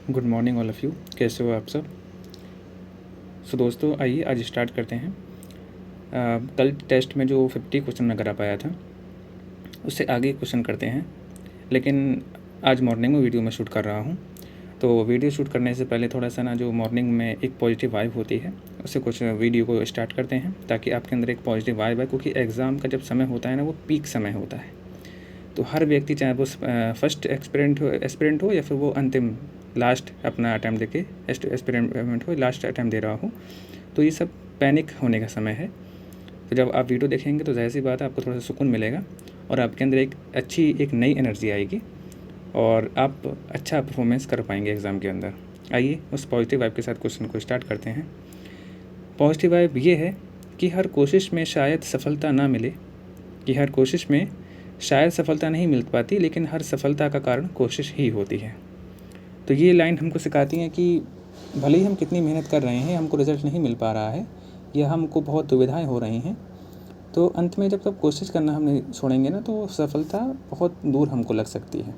Good morning all of you. कैसे हो आप सब? दोस्तों आइए आज स्टार्ट करते हैं। कल टेस्ट में जो 50 क्वेश्चन मैं करा पाया था उससे आगे क्वेश्चन करते हैं, लेकिन आज मॉर्निंग में वीडियो में शूट कर रहा हूँ। तो वीडियो शूट करने से पहले थोड़ा सा ना जो मॉर्निंग में एक पॉजिटिव वाइब होती है उससे कुछ वीडियो को स्टार्ट करते हैं ताकि आपके अंदर एक पॉजिटिव वाइब है, क्योंकि एग्ज़ाम का जब समय होता है ना वो पीक समय होता है। तो हर व्यक्ति चाहे वो फर्स्ट एस्पिरेंट हो या फिर वो अंतिम लास्ट अपना अटैम्प्ट देके एस्पिरेंट हो, लास्ट अटैम्प्ट दे रहा हो, तो ये सब पैनिक होने का समय है। तो जब आप वीडियो देखेंगे तो ज़ाहिर सी बात है आपको थोड़ा सा सुकून मिलेगा और आपके अंदर एक नई एनर्जी आएगी और आप अच्छा परफॉर्मेंस कर पाएंगे एग्ज़ाम के अंदर। आइए उस पॉजिटिव वाइब के साथ क्वेश्चन को स्टार्ट करते हैं। पॉजिटिव वाइब ये है कि हर कोशिश में शायद सफलता ना मिले, कि हर कोशिश में शायद सफलता नहीं मिल पाती, लेकिन हर सफलता का कारण कोशिश ही होती है। तो ये लाइन हमको सिखाती हैं कि भले ही हम कितनी मेहनत कर रहे हैं, हमको रिज़ल्ट नहीं मिल पा रहा है या हमको बहुत दुविधाएं हो रही हैं, तो अंत में जब तक कोशिश करना हम नहीं छोड़ेंगे ना तो सफलता बहुत दूर हमको लग सकती है।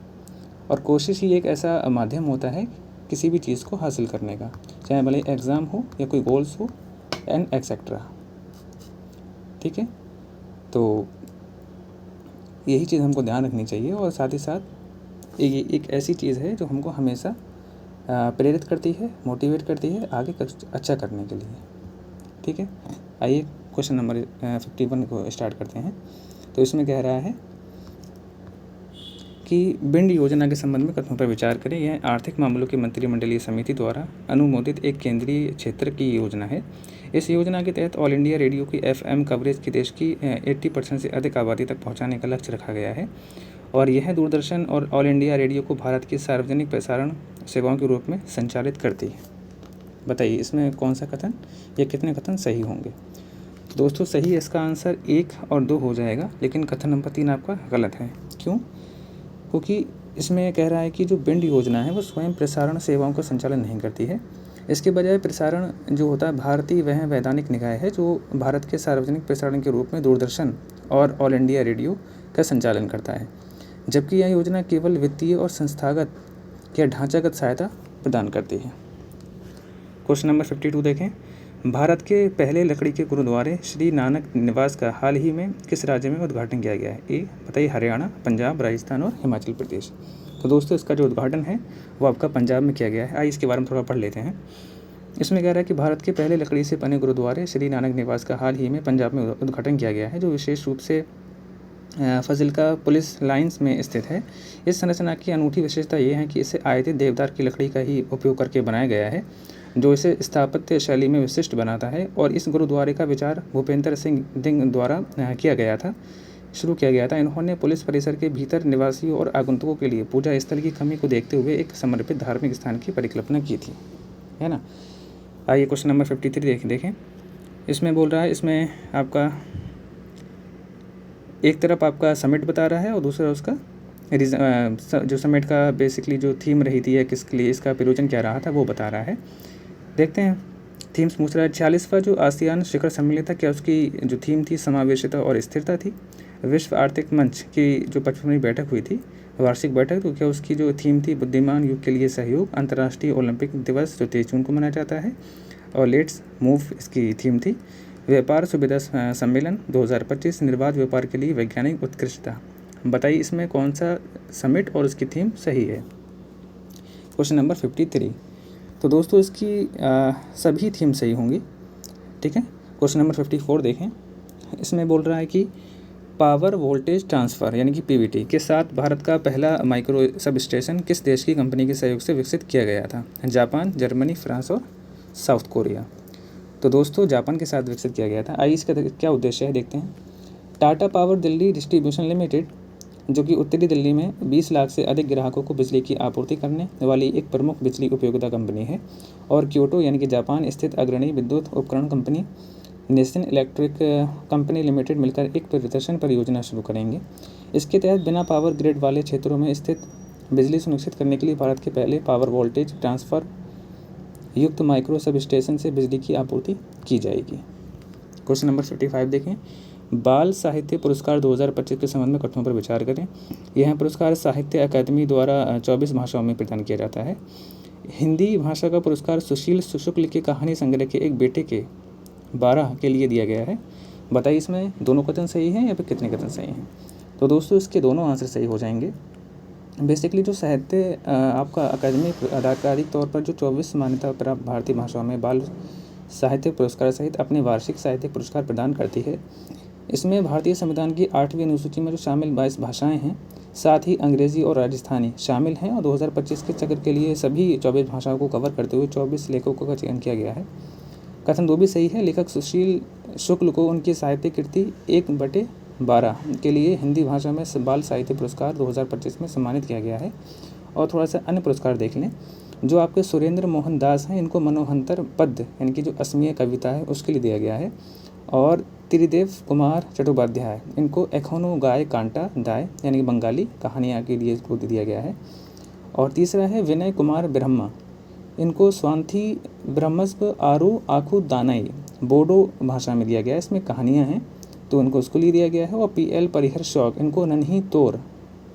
और कोशिश ही एक ऐसा माध्यम होता है किसी भी चीज़ को हासिल करने का, चाहे भले एग्ज़ाम हो या कोई गोल्स हो एंड एक्सेट्रा। ठीक है, तो यही चीज़ हमको ध्यान रखनी चाहिए और साथ ही साथ ये एक ऐसी चीज़ है जो हमको हमेशा प्रेरित करती है, मोटिवेट करती है आगे अच्छा करने के लिए। ठीक है, आइए क्वेश्चन नंबर 51 को स्टार्ट करते हैं। तो इसमें कह रहा है कि बिंड योजना के संबंध में कथनों पर विचार करें। यह आर्थिक मामलों की मंत्रिमंडलीय समिति द्वारा अनुमोदित एक केंद्रीय क्षेत्र की योजना है। इस योजना के तहत ऑल इंडिया रेडियो की FM कवरेज की देश की 80% से अधिक आबादी तक पहुंचाने का लक्ष्य रखा गया है और यह दूरदर्शन और ऑल इंडिया रेडियो को भारत की सार्वजनिक प्रसारण सेवाओं के रूप में संचालित करती है। बताइए इसमें कौन सा कथन या कितने कथन सही होंगे? तो दोस्तों सही इसका आंसर 1 और 2 हो जाएगा, लेकिन कथन नंबर 3 आपका गलत है। क्यों? क्योंकि इसमें कह रहा है कि जो बिंड योजना है वो स्वयं प्रसारण सेवाओं का संचालन नहीं करती है। इसके बजाय प्रसारण जो होता है भारतीय वह वैधानिक निकाय है जो भारत के सार्वजनिक प्रसारण के रूप में दूरदर्शन और ऑल इंडिया रेडियो का संचालन करता है, जबकि यह योजना केवल वित्तीय और संस्थागत या ढांचागत सहायता प्रदान करती है। क्वेश्चन नंबर 52 देखें। भारत के पहले लकड़ी के गुरुद्वारे श्री नानक निवास का हाल ही में किस राज्य में उद्घाटन किया गया है? ए बताइए, हरियाणा, पंजाब, राजस्थान और हिमाचल प्रदेश। तो दोस्तों इसका जो उद्घाटन है वो आपका पंजाब में किया गया है। आइए इसके बारे में थोड़ा पढ़ लेते हैं। इसमें कह रहा है कि भारत के पहले लकड़ी से बने गुरुद्वारे श्री नानक निवास का हाल ही में पंजाब में उद्घाटन किया गया है, जो विशेष रूप से फजिल्का पुलिस लाइंस में स्थित है। इस संरचना की अनूठी विशेषता ये है कि इसे आयातित देवदार की लकड़ी का ही उपयोग करके बनाया गया है, जो इसे स्थापत्य शैली में विशिष्ट बनाता है। और इस गुरुद्वारे का विचार भूपेंद्र सिंह दिंग द्वारा शुरू किया गया था। इन्होंने पुलिस परिसर के भीतर निवासियों और आगंतुकों के लिए पूजा स्थल की कमी को देखते हुए एक समर्पित धार्मिक स्थान की परिकल्पना की थी, है ना। आइए क्वेश्चन नंबर 53 देखें। इसमें बोल रहा है, इसमें आपका एक तरफ आपका समिट बता रहा है और दूसरा उसका जो समिट का बेसिकली जो थीम रही थी या किसके लिए इसका प्रयोजन क्या रहा था वो बता रहा है। देखते हैं। थीम्स पूछ रहा है 46वां जो आसियान शिखर सम्मेलन था, क्या उसकी जो थीम थी समावेशिता और स्थिरता थी? विश्व आर्थिक मंच की जो 55वीं बैठक हुई थी, वार्षिक बैठक, तो क्या उसकी जो थीम थी बुद्धिमान युग के लिए सहयोग? अंतर्राष्ट्रीय ओलंपिक दिवस जो 23 जून को मनाया जाता है। और लेट्स मूव इसकी थीम थी। व्यापार सुविधा सम्मेलन 2025, निर्बाध व्यापार के लिए वैज्ञानिक उत्कृष्टता। बताइए इसमें कौन सा समिट और उसकी थीम सही है? Question number 53। तो दोस्तों इसकी सभी थीम सही होंगी। ठीक है, क्वेश्चन नंबर 54 देखें। इसमें बोल रहा है कि पावर वोल्टेज ट्रांसफ़र यानी कि PVT के साथ भारत का पहला माइक्रो सब स्टेशन किस देश की कंपनी के सहयोग से विकसित किया गया था? जापान, जर्मनी, फ्रांस और साउथ कोरिया। तो दोस्तों जापान के साथ विकसित किया गया था। आइए इसका क्या उद्देश्य है देखते हैं। Tata power Delhi distribution limited, जो कि उत्तरी दिल्ली में 20 लाख से अधिक ग्राहकों को बिजली की आपूर्ति करने वाली एक प्रमुख बिजली उपयोगिता कंपनी है। और क्योटो यानी कि जापान स्थित अग्रणी विद्युत उपकरण company nation electric company limited मिलकर एक प्रदर्शन परियोजना शुरू करेंगे। इसके तहत बिना पावर ग्रिड वाले क्षेत्रों में स्थित बिजली सुनिश्चित करने के लिए भारत के पहले पावर वोल्टेज ट्रांसफ़र युक्त माइक्रो सब स्टेशन से बिजली की आपूर्ति की जाएगी। क्वेश्चन नंबर 55 देखें। बाल साहित्य पुरस्कार 2025 के संबंध में कथनों पर विचार करें। यह पुरस्कार साहित्य अकादमी द्वारा 24 भाषाओं में प्रदान किया जाता है। हिंदी भाषा का पुरस्कार सुशील शुक्ल के कहानी संग्रह के एक बेटे के 12 के लिए दिया गया है। बताइए इसमें दोनों कथन सही हैं या फिर कितने कथन सही हैं? तो दोस्तों इसके दोनों आंसर सही हो जाएंगे। बेसिकली जो साहित्य आपका अकादमिक आधिकारिक तौर पर जो 24 मान्यता प्राप्त भारतीय भाषाओं में बाल साहित्य पुरस्कार सहित अपने वार्षिक साहित्यिक पुरस्कार प्रदान करती है, इसमें भारतीय संविधान की 8वीं अनुसूची में जो शामिल 22 भाषाएं हैं, साथ ही अंग्रेजी और राजस्थानी शामिल हैं। और 2025 के चक्र के लिए सभी 24 भाषाओं को कवर करते हुए 24 लेखकों का चयन किया गया है। कथन 2 भी सही है। लेखक सुशील शुक्ल को उनकी साहित्यिक कृति 1/12 के लिए हिंदी भाषा में बाल साहित्य पुरस्कार 2025 में सम्मानित किया गया है। और थोड़ा सा अन्य पुरस्कार देख लें। जो आपके सुरेंद्र मोहन दास हैं, इनको मनोहंतर पद्य यानी कि जो असमीय कविता है उसके लिए दिया गया है। और त्रिदेव कुमार चट्टोपाध्याय, इनको एखोनो गाय कांटा दाय यानी कि बंगाली कहानियाँ के लिए इसको दिया गया है। और तीसरा है विनय कुमार ब्रह्मा, इनको स्वांथी ब्रह्मस्व आरो आखु दानई बोडो भाषा में दिया गया है, इसमें कहानियाँ हैं तो उनको उसको लिए दिया गया है। और PL परिहर शौक, इनको नन्ही तोर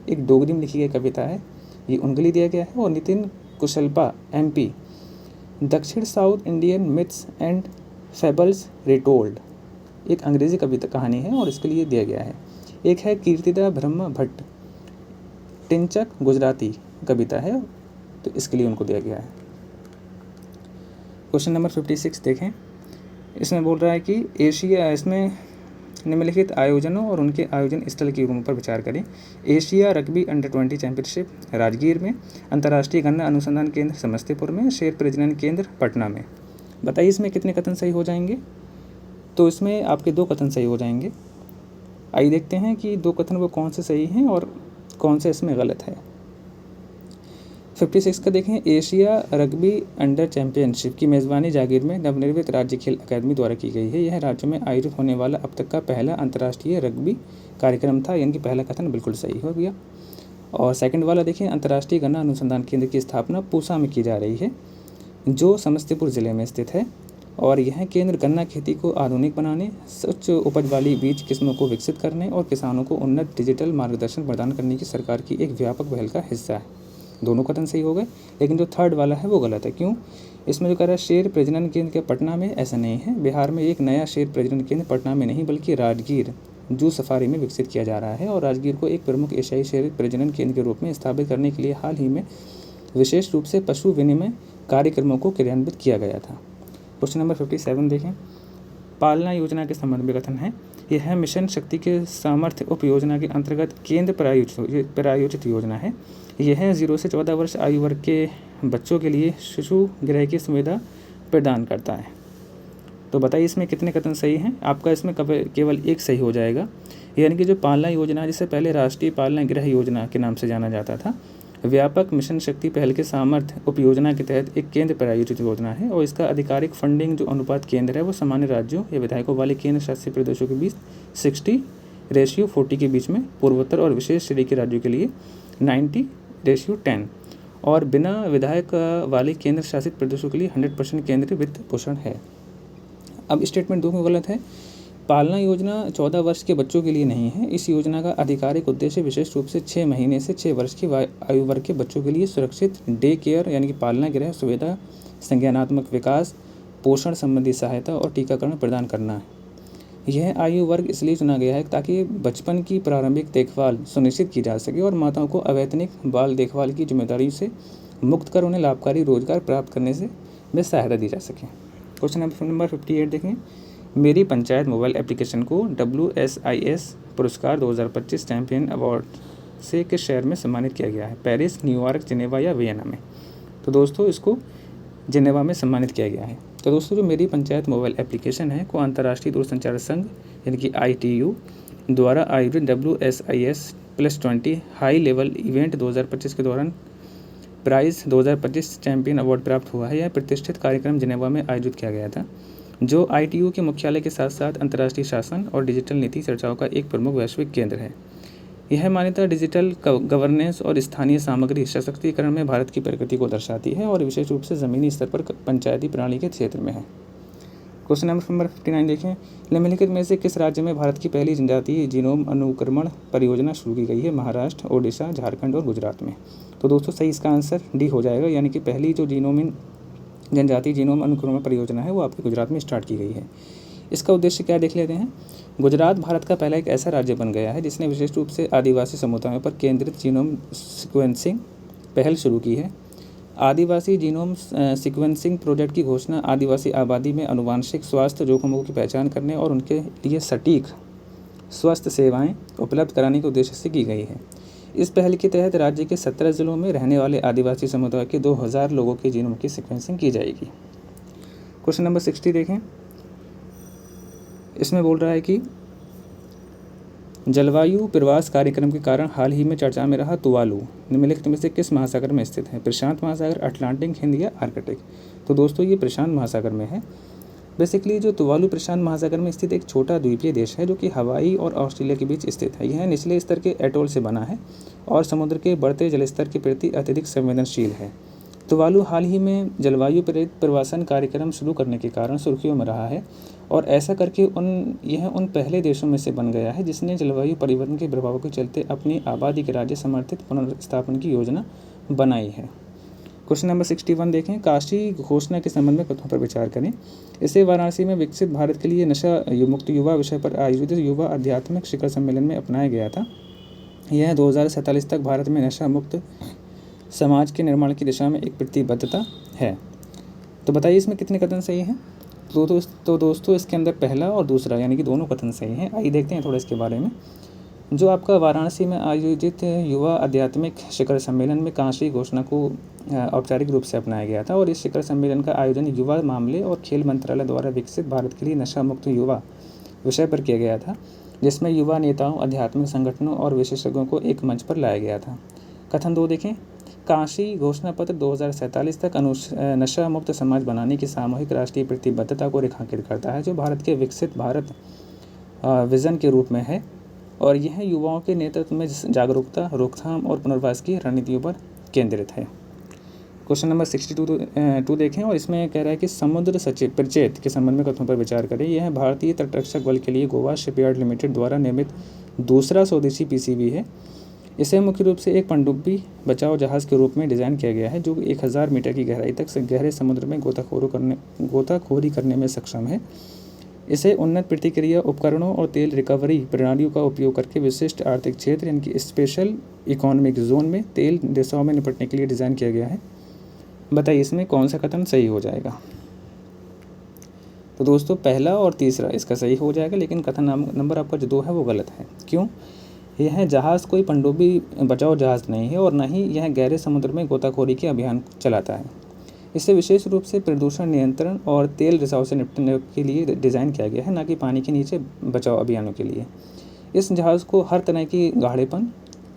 एक डोगरी में लिखी गई कविता है, ये उनके लिए दिया गया है। और नितिन कुशलपा MP दक्षिण south Indian myths and fables retold, एक अंग्रेजी कविता कहानी है और इसके लिए दिया गया है। एक है कीर्तिदा ब्रह्म भट्ट टिंचक, गुजराती कविता है, तो इसके लिए उनको दिया गया है। क्वेश्चन नंबर 56 देखें। इसमें बोल रहा है कि एशिया, इसमें निम्नलिखित आयोजनों और उनके आयोजन स्थल के रूपों पर विचार करें। एशिया रग्बी अंडर-20 चैंपियनशिप राजगीर में, अंतर्राष्ट्रीय गन्ना अनुसंधान केंद्र समस्तीपुर में, शेर प्रजनन केंद्र पटना में। बताइए इसमें कितने कथन सही हो जाएंगे? तो इसमें आपके 2 कथन सही हो जाएंगे। आइए देखते हैं कि 2 कथन वो कौन से सही हैं और कौन से इसमें गलत है। 56 का देखें। एशिया रग्बी अंडर चैंपियनशिप की मेज़बानी जागीर में नवनिर्मित राज्य खेल अकादमी द्वारा की गई है। यह राज्य में आयोजित होने वाला अब तक का पहला अंतर्राष्ट्रीय रग्बी कार्यक्रम था, यानी कि पहला कथन बिल्कुल सही हो गया। और सेकंड वाला देखिए, अंतर्राष्ट्रीय गन्ना अनुसंधान केंद्र की स्थापना पूसा में की जा रही है, जो समस्तीपुर जिले में स्थित है। और यह केंद्र गन्ना खेती को आधुनिक बनाने, उच्च उपज वाली बीज किस्मों को विकसित करने और किसानों को उन्नत डिजिटल मार्गदर्शन प्रदान करने की सरकार की एक व्यापक पहल का हिस्सा है। दोनों कथन सही हो गए, लेकिन जो थर्ड वाला है वो गलत है। क्यों? इसमें जो कह रहा है शेर प्रजनन केंद्र के पटना में, ऐसा नहीं है। बिहार में एक नया शेर प्रजनन केंद्र पटना में नहीं बल्कि राजगीर जू सफारी में विकसित किया जा रहा है। और राजगीर को एक प्रमुख एशियाई शेर प्रजनन केंद्र के रूप में स्थापित करने के लिए हाल ही में विशेष रूप से पशु विनिमय कार्यक्रमों को क्रियान्वित किया गया था। क्वेश्चन नंबर 57 देखें। पालना योजना के संबंध में कथन है। यह मिशन शक्ति के सामर्थ्य उप योजना के अंतर्गत केंद्र प्रायोजित योजना है। यह 0 से 14 वर्ष आयु वर्ग के बच्चों के लिए शिशु गृह की सुविधा प्रदान करता है। तो बताइए इसमें कितने कथन सही हैं? आपका इसमें केवल एक सही हो जाएगा, यानी कि जो पालना योजना, जिसे पहले राष्ट्रीय पालना गृह योजना के नाम से जाना जाता था, व्यापक मिशन शक्ति पहल के सामर्थ्य उप योजना के तहत एक केंद्र प्रायोजित योजना है। और इसका आधिकारिक फंडिंग जो अनुपात केंद्र है वो सामान्य राज्यों या विधायकों वाले केंद्र शासित प्रदेशों के बीच 60:40 के बीच में, पूर्वोत्तर और विशेष श्रेणी के राज्यों के लिए 90:10 और बिना विधायक वाले केंद्र शासित प्रदेशों के लिए 100% केंद्रीय वित्त पोषण है। अब स्टेटमेंट 2 में गलत है। पालना योजना 14 वर्ष के बच्चों के लिए नहीं है। इस योजना का आधिकारिक उद्देश्य विशेष रूप से 6 महीने से 6 वर्ष की आयु वर्ग के बच्चों के लिए सुरक्षित डे केयर यानी कि पालना गृह सुविधा, संज्ञानात्मक विकास, पोषण संबंधी सहायता और टीकाकरण प्रदान करना है। यह आयु वर्ग इसलिए चुना गया है ताकि बचपन की प्रारंभिक देखभाल सुनिश्चित की जा सके और माताओं को अवैतनिक बाल देखभाल की जिम्मेदारी से मुक्त कर उन्हें लाभकारी रोजगार प्राप्त करने में सहायता दी जा सके। क्वेश्चन नंबर 58 देखें। मेरी पंचायत मोबाइल एप्लीकेशन को WSIS पुरस्कार 2025 चैंपियन अवार्ड से किस शहर में सम्मानित किया गया है? पेरिस, न्यूयॉर्क, जिनेवा या वियना में? तो दोस्तों इसको जिनेवा में सम्मानित किया गया है। तो दोस्तों जो मेरी पंचायत मोबाइल एप्लीकेशन है को अंतर्राष्ट्रीय दूरसंचार संघ यानी कि ITU द्वारा आयोजित WSIS+20 हाई लेवल इवेंट 2025 के दौरान प्राइज 2025 चैंपियन अवार्ड प्राप्त हुआ है। यह प्रतिष्ठित कार्यक्रम जिनेवा में आयोजित किया गया था, जो ITU के मुख्यालय के साथ साथ अंतर्राष्ट्रीय शासन और डिजिटल नीति चर्चाओं का एक प्रमुख वैश्विक केंद्र है। यह मान्यता डिजिटल गवर्नेंस और स्थानीय सामग्री सशक्तिकरण में भारत की प्रगति को दर्शाती है और विशेष रूप से ज़मीनी स्तर पर पंचायती प्रणाली के क्षेत्र में है। क्वेश्चन नंबर 59 देखें। निम्नलिखित में से किस राज्य में भारत की पहली जनजातीय जीनोम अनुक्रमण परियोजना शुरू की गई है? महाराष्ट्र, ओडिशा, झारखंड और गुजरात में। तो दोस्तों सही इसका आंसर डी हो जाएगा, यानी कि पहली जो जीनोमिन जनजातीय जीनोम अनुक्रमण परियोजना है वो आपके गुजरात में स्टार्ट की गई है। इसका उद्देश्य क्या देख लेते हैं। गुजरात भारत का पहला एक ऐसा राज्य बन गया है जिसने विशेष रूप से आदिवासी समुदायों पर केंद्रित जीनोम सीक्वेंसिंग पहल शुरू की है। आदिवासी जीनोम सीक्वेंसिंग प्रोजेक्ट की घोषणा आदिवासी आबादी में आनुवंशिक स्वास्थ्य जोखिमों की पहचान करने और उनके लिए सटीक स्वास्थ्य सेवाएं उपलब्ध कराने के उद्देश्य से की गई है। इस पहल के तहत राज्य के 17 जिलों में रहने वाले आदिवासी समुदाय के 2000 लोगों के जीनोम की सीक्वेंसिंग की जाएगी। क्वेश्चन नंबर 60 देखें। इसमें बोल रहा है कि जलवायु प्रवास कार्यक्रम के कारण हाल ही में चर्चा में रहा तुवालू निम्नलिखित में से किस महासागर में स्थित है। प्रशांत महासागर, अटलांटिक, हिंद या आर्कटिक। तो दोस्तों ये प्रशांत महासागर में है। बेसिकली जो तुवालू प्रशांत महासागर में स्थित एक छोटा द्वीपीय देश है जो कि हवाई और ऑस्ट्रेलिया के बीच स्थित है। यह निचले स्तर के एटोल से बना है और समुद्र के बढ़ते जलस्तर के प्रति अत्यधिक संवेदनशील है। तुवालू हाल ही में जलवायु प्रेरित प्रवासन कार्यक्रम शुरू करने के कारण सुर्खियों में रहा है और ऐसा करके यह उन पहले देशों में से बन गया है जिसने जलवायु परिवर्तन के प्रभावों के चलते अपनी आबादी के राज्य समर्थित पुनर्स्थापन की योजना बनाई है। क्वेश्चन नंबर 61 देखें। काशी घोषणा के संबंध में कथनों पर विचार करें। इसे वाराणसी में विकसित भारत के लिए नशा मुक्त युवा विषय पर आयोजित युवा आध्यात्मिक शिखर सम्मेलन में अपनाया गया था। यह 2047 तक भारत में नशा मुक्त समाज के निर्माण की दिशा में एक प्रतिबद्धता है। तो बताइए इसमें कितने कथन सही हैं। तो दोस्तों इसके अंदर पहला और दूसरा यानी कि दोनों कथन सही हैं। आइए देखते हैं थोड़ा इसके बारे में। जो आपका वाराणसी में आयोजित युवा आध्यात्मिक शिखर सम्मेलन में काशी घोषणा को औपचारिक रूप से अपनाया गया था और इस शिखर सम्मेलन का आयोजन युवा मामले और खेल मंत्रालय द्वारा विकसित भारत के लिए नशा मुक्त युवा विषय पर किया गया था, जिसमें युवा नेताओं, आध्यात्मिक संगठनों और विशेषज्ञों को एक मंच पर लाया गया था। कथन 2 देखें। काशी घोषणा पत्र 2047 तक नशा मुक्त समाज बनाने की सामूहिक राष्ट्रीय प्रतिबद्धता को रेखांकित करता है जो भारत के विकसित भारत विजन के रूप में है और यह युवाओं के नेतृत्व में जागरूकता, रोकथाम और पुनर्वास की रणनीतियों पर केंद्रित है। क्वेश्चन नंबर 62 देखें और इसमें कह रहा है कि समुद्र सचेत परिचेत के संबंध में कथनों पर विचार करें। यह भारतीय तटरक्षक बल के लिए गोवा शिपयार्ड लिमिटेड द्वारा निर्मित दूसरा स्वदेशी पीसीवी है। इसे मुख्य रूप से एक पनडुब्बी बचाव जहाज़ के रूप में डिज़ाइन किया गया है जो 1000 मीटर की गहराई तक गहरे समुद्र में गोताखोरी करने में सक्षम है। इसे उन्नत प्रतिक्रिया उपकरणों और तेल रिकवरी प्रणालियों का उपयोग करके विशिष्ट आर्थिक क्षेत्र यानी कि स्पेशल इकोनॉमिक जोन में तेल रिसाव में निपटने के लिए डिज़ाइन किया गया है। बताइए इसमें कौन सा कथन सही हो जाएगा। तो दोस्तों पहला और तीसरा इसका सही हो जाएगा, लेकिन कथन नंबर आपका जो 2 है वो गलत है। क्यों? यह जहाज़ कोई पनडुब्बी बचाओ जहाज़ नहीं है और न ही यह गहरे समुद्र में गोताखोरी के अभियान चलाता है। इसे विशेष रूप से प्रदूषण नियंत्रण और तेल रिसाव से निपटने के लिए डिज़ाइन किया गया है, न कि पानी के नीचे बचाव अभियानों के लिए। इस जहाज़ को हर तरह की गाढ़ेपन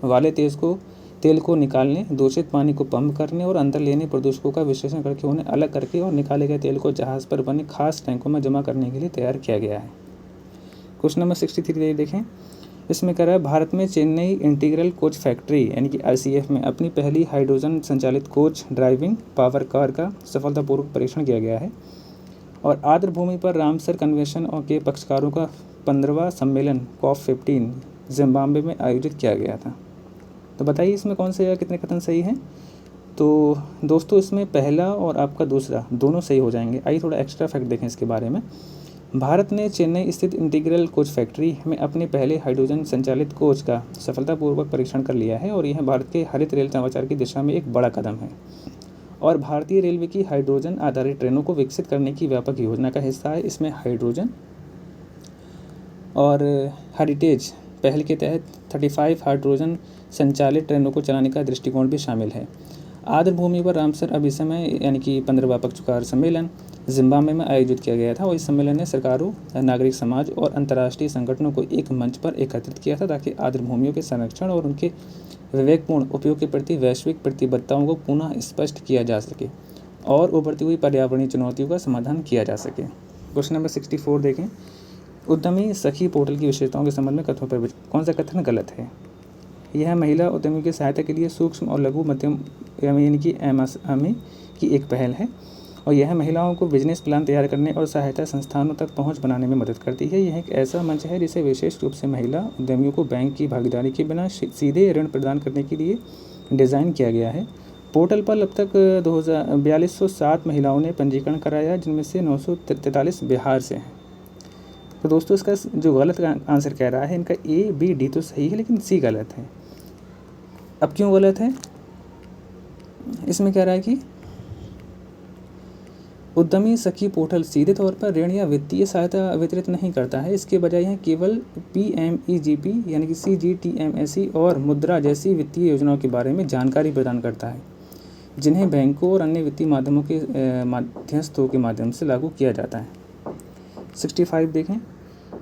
वाले तेल को निकालने, दूषित पानी को पंप करने और अंदर लेने प्रदूषकों का विश्लेषण करके उन्हें अलग करके और निकाले गए तेल को जहाज़ पर बने खास टैंकों में जमा करने के लिए तैयार किया गया है। क्वेश्चन नंबर 63 देखें। इसमें कह रहा है भारत में चेन्नई इंटीग्रल कोच फैक्ट्री यानी कि ICF में अपनी पहली हाइड्रोजन संचालित कोच ड्राइविंग पावर कार का सफलतापूर्वक परीक्षण किया गया है और आर्द्र भूमि पर रामसर कन्वेंशन के पक्षकारों का 15वां सम्मेलन COP15 जिम्बाब्वे में आयोजित किया गया था। तो बताइए इसमें कौन से या कितने कथन सही हैं। तो दोस्तों इसमें पहला और आपका दूसरा दोनों सही हो जाएंगे। आइए थोड़ा एक्स्ट्रा फैक्ट देखें इसके बारे में। भारत ने चेन्नई स्थित इंटीग्रल कोच फैक्ट्री में अपने पहले हाइड्रोजन संचालित कोच का सफलतापूर्वक परीक्षण कर लिया है और यह भारत के हरित रेल नवाचार की दिशा में एक बड़ा कदम है और भारतीय रेलवे की हाइड्रोजन आधारित ट्रेनों को विकसित करने की व्यापक योजना का हिस्सा है। इसमें हाइड्रोजन और हेरिटेज पहल के तहत 35 हाइड्रोजन संचालित ट्रेनों को चलाने का दृष्टिकोण भी शामिल है। आर्द्र भूमि पर रामसर अभिसमय यानी कि 15वां पक्षकार सम्मेलन जिम्बाब्वे में आयोजित किया गया था और इस सम्मेलन ने सरकारों, नागरिक समाज और अंतर्राष्ट्रीय संगठनों को एक मंच पर एकत्रित किया था ताकि आर्द्र भूमियों के संरक्षण और उनके विवेकपूर्ण उपयोग के प्रति वैश्विक प्रतिबद्धताओं को पुनः स्पष्ट किया जा सके और उभरती हुई पर्यावरणीय चुनौतियों का समाधान किया जा सके। क्वेश्चन नंबर 64 देखें। उद्यमी सखी पोर्टल की विशेषताओं के संबंध में कथनों पर कौन सा कथन गलत है। यह महिला उद्यमियों की सहायता के लिए सूक्ष्म और लघु मध्यम यानी कि MSME की एक पहल है और यह महिलाओं को बिजनेस प्लान तैयार करने और सहायता संस्थानों तक पहुंच बनाने में मदद करती है। यह एक ऐसा मंच है जिसे विशेष रूप से महिला उद्यमियों को बैंक की भागीदारी के बिना सीधे ऋण प्रदान करने के लिए डिज़ाइन किया गया है। पोर्टल पर अब तक 4207 महिलाओं ने पंजीकरण कराया, जिनमें से 943 बिहार से हैं। तो दोस्तों इसका जो गलत आंसर कह रहा है, इनका ए बी डी तो सही है लेकिन सी गलत है। अब क्यों गलत है? इसमें कह रहा है कि उद्यमी सखी पोर्टल सीधे तौर पर ऋण या वित्तीय सहायता वितरित नहीं करता है। इसके बजाय यह केवल PMEGP यानी कि CGTMSE और मुद्रा जैसी वित्तीय योजनाओं के बारे में जानकारी प्रदान करता है, जिन्हें बैंकों और अन्य वित्तीय माध्यमों के मध्यस्थों के माध्यम से लागू किया जाता है। 65 देखें,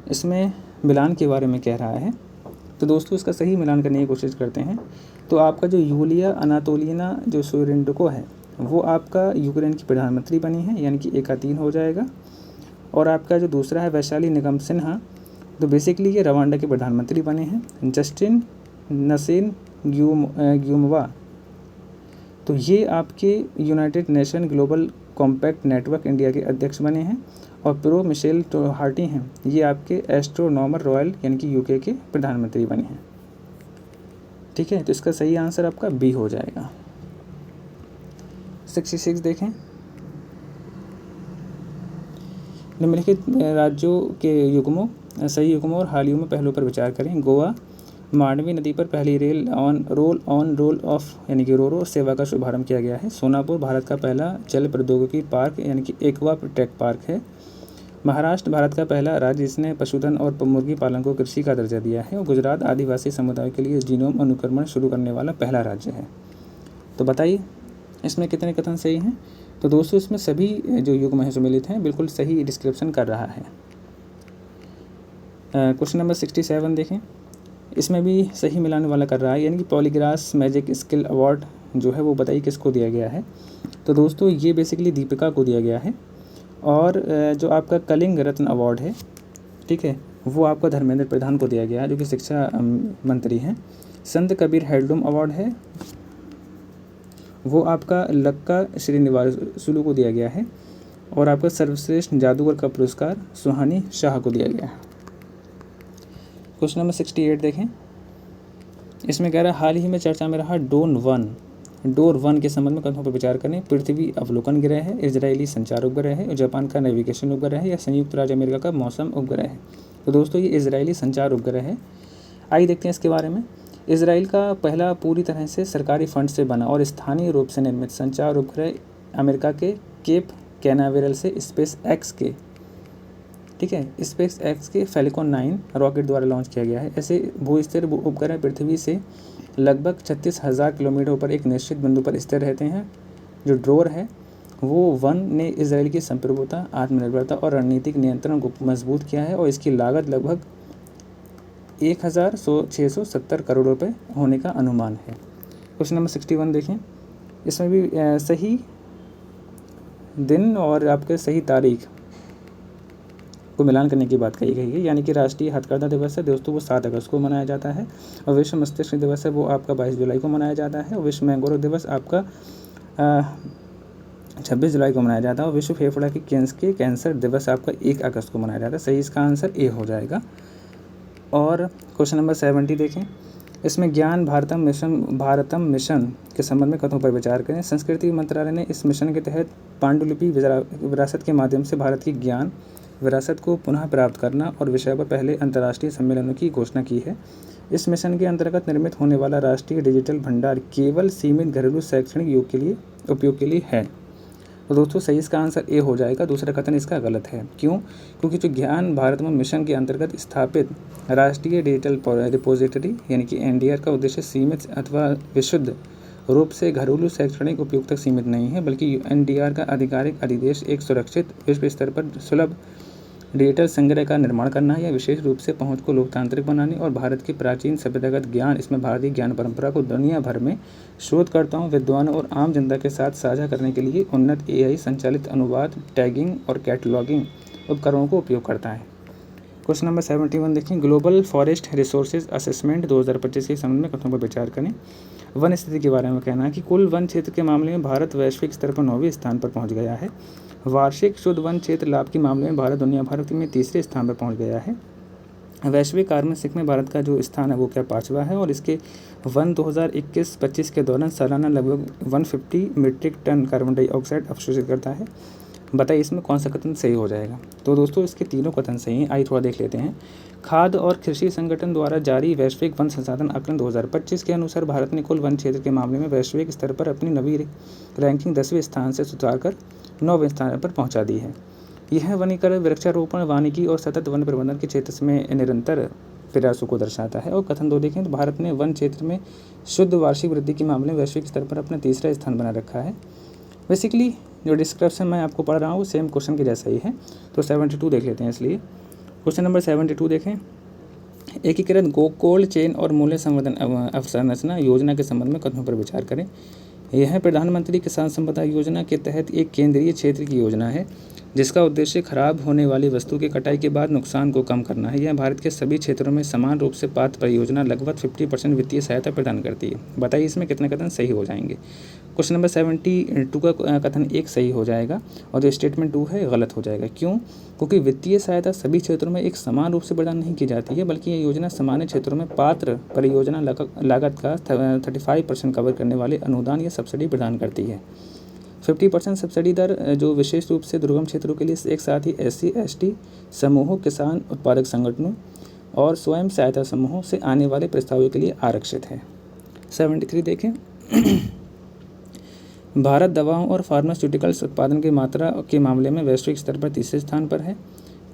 इसमें मिलान के बारे में कह रहा है। तो दोस्तों इसका सही मिलान करने की कोशिश करते हैं। तो आपका जो यूलिया अनातोलिना जो सोरेंडको है, वो आपका यूक्रेन की प्रधानमंत्री बनी है, यानी कि 1 का 3 हो जाएगा। और आपका जो दूसरा है वैशाली निगम सिन्हा, तो बेसिकली ये रवांडा के प्रधानमंत्री बने हैं। जस्टिन नसेन ग्यूमवा, तो ये आपके United nation global compact network India के अध्यक्ष बने हैं। और प्रो मिशेल हार्टी हैं, ये आपके एस्ट्रोनॉमर रॉयल यानी कि UK के प्रधानमंत्री बने हैं। ठीक है, तो इसका सही आंसर आपका बी हो जाएगा। 66 देखें, निम्नलिखित राज्यों के युग्मों, सही युग्मों और हाल ही में पहलुओं पर विचार करें। गोवा, मांडवी नदी पर पहली रोल ऑफ यानी कि रोरो सेवा का शुभारंभ किया गया है। सोनापुर भारत का पहला जल प्रौद्योगिकी पार्क यानी कि एक्वा टेक पार्क है। महाराष्ट्र भारत का पहला राज्य जिसने पशुधन और मुर्गी पालन को कृषि का दर्जा दिया है। और गुजरात आदिवासी समुदाय के लिए जीनोम अनुक्रमण शुरू करने वाला पहला राज्य है। तो बताइए इसमें कितने कथन सही हैं? तो दोस्तों इसमें सभी जो युग्म हैं सम्मिलित हैं, बिल्कुल सही डिस्क्रिप्शन कर रहा है। क्वेश्चन नंबर 67 देखें, इसमें भी सही मिलाने वाला कर रहा है, यानी कि पॉलीग्रास मैजिक स्किल अवार्ड जो है वो बताइए किसको दिया गया है। तो दोस्तों ये बेसिकली दीपिका को दिया गया है। और जो आपका कलिंग रत्न अवार्ड है, ठीक है, वो आपका धर्मेंद्र प्रधान को दिया गया है, जो कि शिक्षा मंत्री हैं। संत कबीर हैंडलूम अवार्ड है, वो आपका लक्का श्रीनिवासुलु को दिया गया है। और आपका सर्वश्रेष्ठ जादूगर का पुरस्कार सुहानी शाह को दिया गया है। क्वेश्चन नंबर 68 देखें, इसमें कह रहा है हाल ही में चर्चा में रहा डोर 1 के संबंध में कथनों पर विचार करें। पृथ्वी अवलोकन ग्रह है, इजरायली संचार उपग्रह है, जापान का नेविगेशन उपग्रह है, या संयुक्त राज्य अमेरिका का मौसम उपग्रह है। तो दोस्तों ये इजरायली संचार उपग्रह है। आइए देखते हैं इसके बारे में। इजराइल का पहला पूरी तरह से सरकारी फंड से बना और स्थानीय रूप से निर्मित संचार उपग्रह अमेरिका के केप कैनावेरल से स्पेस एक्स के, ठीक है, स्पेस एक्स के फैल्कॉन 9 रॉकेट द्वारा लॉन्च किया गया है। ऐसे भूस्थिर उपग्रह पृथ्वी से लगभग 36,000 किलोमीटर ऊपर एक निश्चित बिंदु पर स्थिर रहते हैं। जो ड्रोर है वो 1 ने इजराइल की संप्रभुता, आत्मनिर्भरता और रणनीतिक नियंत्रण को मजबूत किया है। और इसकी लागत लगभग 1,670 करोड़ रुपए होने का अनुमान है। क्वेश्चन नंबर 61 देखें, इसमें भी सही दिन और आपके सही तारीख को मिलान करने की बात कही गई है। यानी कि राष्ट्रीय हथकरघा दिवस है दोस्तों, वो 7 अगस्त को मनाया जाता है। और विश्व मस्तिष्क दिवस है वो आपका 22 जुलाई को मनाया जाता है। और विश्व मैंगोरो दिवस आपका 26 जुलाई को मनाया जाता है। और विश्व फेफड़ा के कैंसर दिवस आपका 1 अगस्त को मनाया जाता है। सही इसका आंसर ए हो जाएगा। और क्वेश्चन नंबर 70 देखें, इसमें ज्ञान भारतम मिशन के संबंध में कथनों पर विचार करें। संस्कृति मंत्रालय ने इस मिशन के तहत पांडुलिपि विरासत के माध्यम से भारत की ज्ञान विरासत को पुनः प्राप्त करना और विषय पर पहले अंतर्राष्ट्रीय सम्मेलनों की घोषणा की है। इस मिशन के अंतर्गत निर्मित होने वाला राष्ट्रीय डिजिटल भंडार केवल सीमित घरेलू शैक्षणिक उपयोग के लिए है। तो दोस्तों सही इसका आंसर ए हो जाएगा। दूसरा कथन इसका गलत है। क्यों? क्योंकि जो ज्ञान भारत में मिशन के अंतर्गत स्थापित राष्ट्रीय डिजिटल रिपोजिटरी यानी कि NDR का उद्देश्य सीमित अथवा विशुद्ध रूप से घरेलू शैक्षणिक उपयोग तक सीमित नहीं है, बल्कि NDR का आधिकारिक अधिदेश एक सुरक्षित विश्व स्तर पर सुलभ डिजिटल संग्रह का निर्माण करना है, या विशेष रूप से पहुंच को लोकतांत्रिक बनाने और भारत की प्राचीन सभ्यतागत ज्ञान, इसमें भारतीय ज्ञान परंपरा को दुनिया भर में शोधकर्ताओं, विद्वानों और आम जनता के साथ साझा करने के लिए उन्नत AI संचालित अनुवाद, टैगिंग और कैटलॉगिंग उपकरणों को उपयोग करता है। क्वेश्चन नंबर 71 देखें, ग्लोबल फॉरेस्ट रिसोर्सेज असेसमेंट 2025 के संबंध में कथनों पर विचार करें। वन स्थिति के बारे में कहना है कि कुल वन क्षेत्र के मामले में भारत वैश्विक स्तर पर 9वें स्थान पर पहुंच गया है। वार्षिक शुद्ध वन क्षेत्र लाभ के मामले में भारत दुनिया भर में तीसरे स्थान पर पहुंच गया है। वैश्विक कार्बन सिंक में भारत का जो स्थान है वो क्या 5वां है, और इसके वन 2021-25 के दौरान सालाना लगभग 150 मीट्रिक टन कार्बन डाइऑक्साइड अवशोषित करता है। बताइए इसमें कौन सा कथन सही हो जाएगा। तो दोस्तों इसके तीनों कथन सही हैं, आइए थोड़ा देख लेते हैं। खाद्य और कृषि संगठन द्वारा जारी वैश्विक वन संसाधन आकलन 2025 के अनुसार भारत ने कुल वन क्षेत्र के मामले में वैश्विक स्तर पर अपनी नवी रैंकिंग 10वें स्थान से सुधार कर 9वें स्थान पर पहुंचा दी है। यह वनीकरण, वृक्षारोपण, वानिकी और सतत वन प्रबंधन के क्षेत्र में निरंतर प्रयासों को दर्शाता है। और कथन 2 देखें तो भारत ने वन क्षेत्र में शुद्ध वार्षिक वृद्धि के मामले में वैश्विक स्तर पर अपना 3रा स्थान बना रखा है। बेसिकली जो डिस्क्रिप्शन मैं आपको पढ़ रहा हूँ सेम क्वेश्चन के जैसा ही है। तो 72 देख लेते हैं। इसलिए क्वेश्चन नंबर 72 देखें। एकीकृत कोल्ड चेन और मूल्य संवर्धन अवसंरचना योजना के संबंध में कथनों पर विचार करें। यह प्रधानमंत्री किसान संपदा योजना के तहत एक केंद्रीय क्षेत्र की योजना है जिसका उद्देश्य खराब होने वाली वस्तु की कटाई के बाद नुकसान को कम करना है। यह भारत के सभी क्षेत्रों में समान रूप से पात्र परियोजना लगभग 50% वित्तीय सहायता प्रदान करती है। बताइए इसमें कितने कथन सही हो जाएंगे। क्वेश्चन नंबर 72 का कथन 1 सही हो जाएगा और जो स्टेटमेंट 2 है गलत हो जाएगा। क्यों? क्योंकि वित्तीय सहायता सभी क्षेत्रों में एक समान रूप से प्रदान नहीं की जाती है, बल्कि यह योजना सामान्य क्षेत्रों में पात्र परियोजना लागत का 35% कवर करने वाले अनुदान या सब्सिडी प्रदान करती है। 50% सब्सिडी दर जो विशेष रूप से दुर्गम क्षेत्रों के लिए एक साथ ही SC, ST समूहों, किसान उत्पादक संगठनों और स्वयं सहायता समूहों से आने वाले प्रस्तावों के लिए आरक्षित है। 73 देखें। भारत दवाओं और फार्मास्यूटिकल्स उत्पादन की मात्रा के मामले में वैश्विक स्तर पर 3रे स्थान पर है।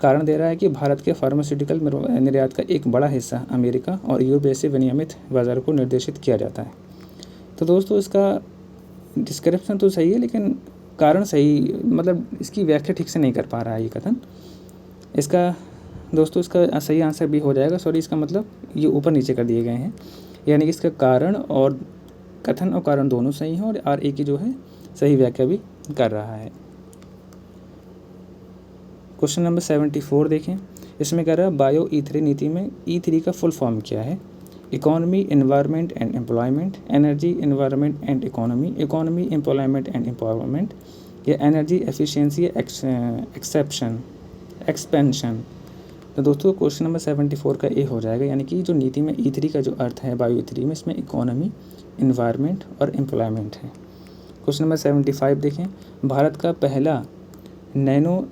कारण दे रहा है कि भारत के फार्मास्यूटिकल निर्यात का एक बड़ा हिस्सा अमेरिका और यूरोप जैसे विनियमित बाजार को निर्देशित किया जाता है। तो दोस्तों इसका डिस्क्रिप्शन तो सही है लेकिन कारण सही, मतलब इसकी व्याख्या ठीक से नहीं कर पा रहा है ये कथन। इसका दोस्तों इसका सही आंसर भी हो जाएगा। सॉरी, इसका मतलब ये ऊपर नीचे कर दिए गए हैं, यानी कि इसका कारण और कथन और कारण दोनों सही हैं और RA की जो है सही व्याख्या भी कर रहा है। क्वेश्चन नंबर 74 देखें। इसमें कह रहा है बायो E3 नीति में E3 का फुल फॉर्म क्या है। Economy, environment and employment, energy, environment and economy, economy, employment and empowerment, या एनर्जी एफिशिएंसी एक्सपेंशन। तो दोस्तों क्वेश्चन नंबर 74 का A हो जाएगा, यानी कि जो नीति में E3 का जो अर्थ है बायो E3 में, इसमें इकोनॉमी, एनवायरनमेंट और एम्प्लॉयमेंट है। क्वेश्चन नंबर 75 देखें। भारत का पहला nano